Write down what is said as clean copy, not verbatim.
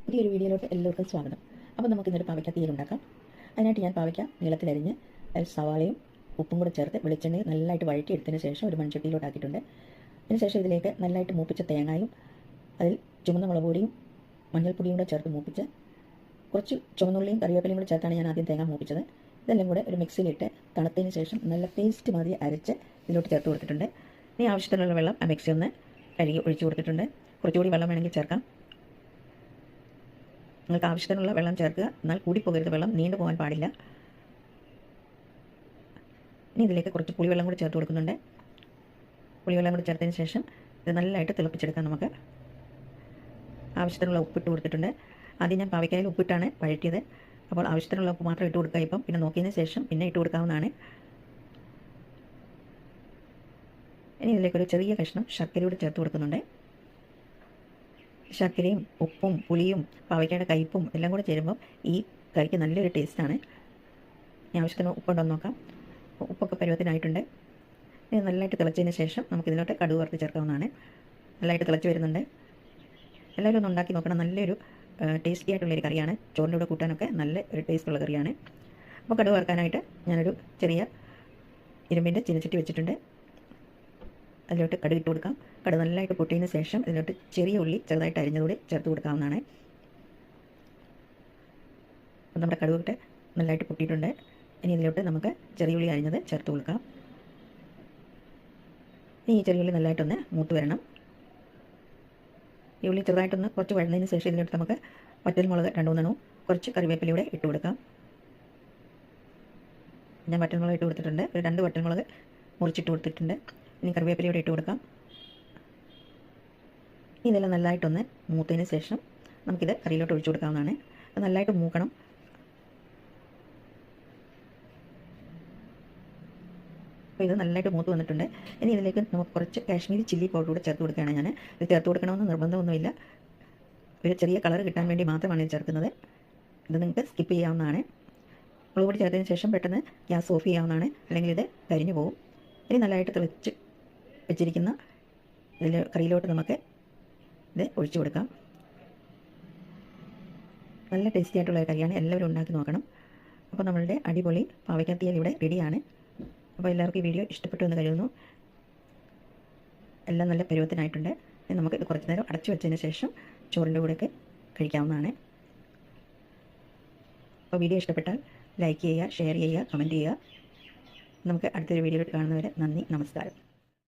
പുതിയൊരു വീഡിയോയിലോട്ട് എല്ലാവർക്കും സ്വാഗതം. അപ്പോൾ നമുക്ക് ഇന്നൊരു പാവയ്ക്ക തീയൽ ഉണ്ടാക്കാം. അതിനായിട്ട് ഞാൻ പാവയ്ക്ക നീളത്തിലരിഞ്ഞ് സവാളയും ഉപ്പും കൂടെ ചേർത്ത് വെളിച്ചെണ്ണയിൽ നല്ലതായിട്ട് വഴറ്റിയെടുത്തതിന് ശേഷം ഒരു മൺചട്ടിയിലോട്ട് ആക്കിയിട്ടുണ്ട്. അതിനുശേഷം ഇതിലേക്ക് നല്ലതായിട്ട് മൂപ്പിച്ച തേങ്ങായും അതിൽ ചുവന്ന മുളക് പൊടിയും മഞ്ഞൾപ്പൊടിയും കൂടെ ചേർത്ത് മൂപ്പിച്ച് കുറച്ച് ചുവന്നുള്ളിയും കറിവേപ്പിലയും കൂടെ ചേർത്താണ് ഞാൻ ആദ്യം തേങ്ങ മൂപ്പിച്ചത്. ഇതെല്ലാം കൂടെ ഒരു മിക്സിയിലിട്ട് തണുത്തതിന് ശേഷം നല്ല പേസ്റ്റ് മാതിരി അരച്ച് ഇതിലോട്ട് ചേർത്ത് കൊടുത്തിട്ടുണ്ട്. ഇനി ആവശ്യത്തിനുള്ള വെള്ളം ആ മിക്സി ഒന്ന് കഴുകി ഒഴിച്ചു കൊടുത്തിട്ടുണ്ട്. കുറച്ചുകൂടി വെള്ളം വേണമെങ്കിൽ ചേർക്കാം. നിങ്ങൾക്ക് ആവശ്യത്തിനുള്ള വെള്ളം ചേർക്കുക, എന്നാൽ കൂടിപ്പോകരുത്, വെള്ളം നീണ്ടു പോകാൻ പാടില്ല. ഇനി ഇതിലേക്ക് കുറച്ച് പുളിവെള്ളം കൂടി ചേർത്ത് കൊടുക്കുന്നുണ്ട്. പുളിവെള്ളം കൂടി ചേർത്തതിന് ശേഷം ഇത് നല്ലതായിട്ട് തിളപ്പിച്ചെടുക്കാം. നമുക്ക് ആവശ്യത്തിനുള്ള ഉപ്പിട്ട് കൊടുത്തിട്ടുണ്ട്. ആദ്യം ഞാൻ പാവയ്ക്കായിൽ ഉപ്പിട്ടാണ് വഴറ്റിയത്. അപ്പോൾ ആവശ്യത്തിനുള്ള ഉപ്പ് മാത്രം ഇട്ട് കൊടുക്കുക. ഇപ്പം പിന്നെ നോക്കിയതിന് ശേഷം പിന്നെ ഇട്ട് കൊടുക്കാവുന്നതാണ്. ഇനി ഇതിലേക്കൊരു ചെറിയ കഷ്ണം ശർക്കരയോട് ചേർത്ത് കൊടുക്കുന്നുണ്ട്. ശർക്കരയും ഉപ്പും പുളിയും പാവയ്ക്കയുടെ കയ്പും എല്ലാം കൂടെ ചേരുമ്പോൾ ഈ കറിക്ക് നല്ലൊരു ടേസ്റ്റാണ്. ആവശ്യത്തിന് ഉപ്പുണ്ടോ എന്ന് നോക്കാം. ഉപ്പൊക്കെ പരുവത്തിനായിട്ടുണ്ട്. ഇത് നല്ലതായിട്ട് തിളച്ചതിന് ശേഷം നമുക്കിതിലോട്ട് കടുക് വറുത്ത് ചേർക്കാവുന്നതാണ്. നല്ലതായിട്ട് തിളച്ച് വരുന്നുണ്ട്. എല്ലാവരും ഒന്ന് ഉണ്ടാക്കി നോക്കണം. നല്ലൊരു ടേസ്റ്റി ആയിട്ടുള്ളൊരു കറിയാണ്. ചോറിൻ്റെ കൂടെ കൂട്ടാനൊക്കെ നല്ല ഒരു ടേസ്റ്റുള്ള കറിയാണ്. അപ്പോൾ കടുക് വറുക്കാനായിട്ട് ഞാനൊരു ചെറിയ ഇരുമ്പിൻ്റെ ചീനച്ചട്ടി വെച്ചിട്ടുണ്ട്. അതിലോട്ട് കടുക് ഇട്ട് കൊടുക്കാം. കടുക് നല്ലതായിട്ട് പൊട്ടിയതിന് ശേഷം ഇതിലോട്ട് ചെറിയ ഉള്ളി ചെറുതായിട്ട് അരിഞ്ഞതുകൂടി ചേർത്ത് കൊടുക്കാവുന്നതാണ്. അപ്പോൾ നമ്മുടെ കടുകിട്ട് നല്ലതായിട്ട് പൊട്ടിയിട്ടുണ്ട്. ഇനി ഇതിലോട്ട് നമുക്ക് ചെറിയ ഉള്ളി അരിഞ്ഞത് ചേർത്ത് കൊടുക്കാം. ഇനി ഈ ചെറിയ ഉള്ളി നല്ലതായിട്ടൊന്ന് മൂത്ത് വരണം. ഈ ഉള്ളി ചെറുതായിട്ടൊന്ന് കുറച്ച് വഴന്നതിന് ശേഷം ഇതിലോട്ട് നമുക്ക് വറ്റൽമുളക് 2-3 കുറച്ച് കറിവേപ്പിലൂടെ ഇട്ട് കൊടുക്കാം. ഞാൻ വറ്റൽമുളക് ഇട്ട് കൊടുത്തിട്ടുണ്ട്. ഒരു 2 വറ്റൽമുളക് മുറിച്ചിട്ട് കൊടുത്തിട്ടുണ്ട്. ഇനി കറിവേപ്പിലയോടെ ഇട്ട് കൊടുക്കാം. ഇതെല്ലാം നല്ലതായിട്ടൊന്ന് മൂത്തതിന് ശേഷം നമുക്കിത് കറിയിലോട്ട് ഒഴിച്ചു കൊടുക്കാവുന്നതാണ്. അത് നല്ലതായിട്ട് മൂക്കണം. അപ്പോൾ ഇത് നല്ലതായിട്ട് മൂത്ത് വന്നിട്ടുണ്ട്. ഇനി ഇതിലേക്ക് നമുക്ക് കുറച്ച് കാശ്മീരി ചില്ലി പൗഡർ കൂടെ ചേർത്ത് കൊടുക്കുകയാണ്. ഞാൻ ഇത് ചേർത്ത് കൊടുക്കണമെന്ന് നിർബന്ധമൊന്നുമില്ല. ഒരു ചെറിയ കളർ കിട്ടാൻ വേണ്ടി മാത്രമാണ് ഇത് ചേർക്കുന്നത്. ഇത് നിങ്ങൾക്ക് സ്കിപ്പ് ചെയ്യാവുന്നതാണ്. മുളക് പൊടി ചേർത്തതിന് ശേഷം പെട്ടെന്ന് ഗ്യാസ് ഓഫ് ചെയ്യാവുന്നതാണ്, അല്ലെങ്കിൽ ഇത് കരിഞ്ഞു പോകും. ഇനി നല്ലതായിട്ട് തിളച്ച് വെച്ചിരിക്കുന്ന ഇതിൽ കറിയിലോട്ട് നമുക്ക് ഇത് ഒഴിച്ചു കൊടുക്കാം. നല്ല ടേസ്റ്റി ആയിട്ടുള്ള കറിയാണ്. എല്ലാവരും ഉണ്ടാക്കി നോക്കണം. അപ്പോൾ നമ്മളുടെ അടിപൊളി പാവയ്ക്ക തീയൽ ഇവിടെ റെഡിയാണ്. അപ്പോൾ എല്ലാവർക്കും ഈ വീഡിയോ ഇഷ്ടപ്പെട്ടു എന്ന് കരുതുന്നു. എല്ലാം നല്ല പരുവത്തിനായിട്ടുണ്ട്. നമുക്ക് ഇത് കുറച്ച് നേരം അടച്ചു വെച്ചതിന് ശേഷം ചോറിൻ്റെ കൂടെയൊക്കെ കഴിക്കാവുന്നതാണ്. അപ്പോൾ വീഡിയോ ഇഷ്ടപ്പെട്ടാൽ ലൈക്ക് ചെയ്യുക, ഷെയർ ചെയ്യുക, കമൻറ്റ് ചെയ്യുക. നമുക്ക് അടുത്തൊരു വീഡിയോയിൽ കാണുന്നവരെ നന്ദി, നമസ്കാരം.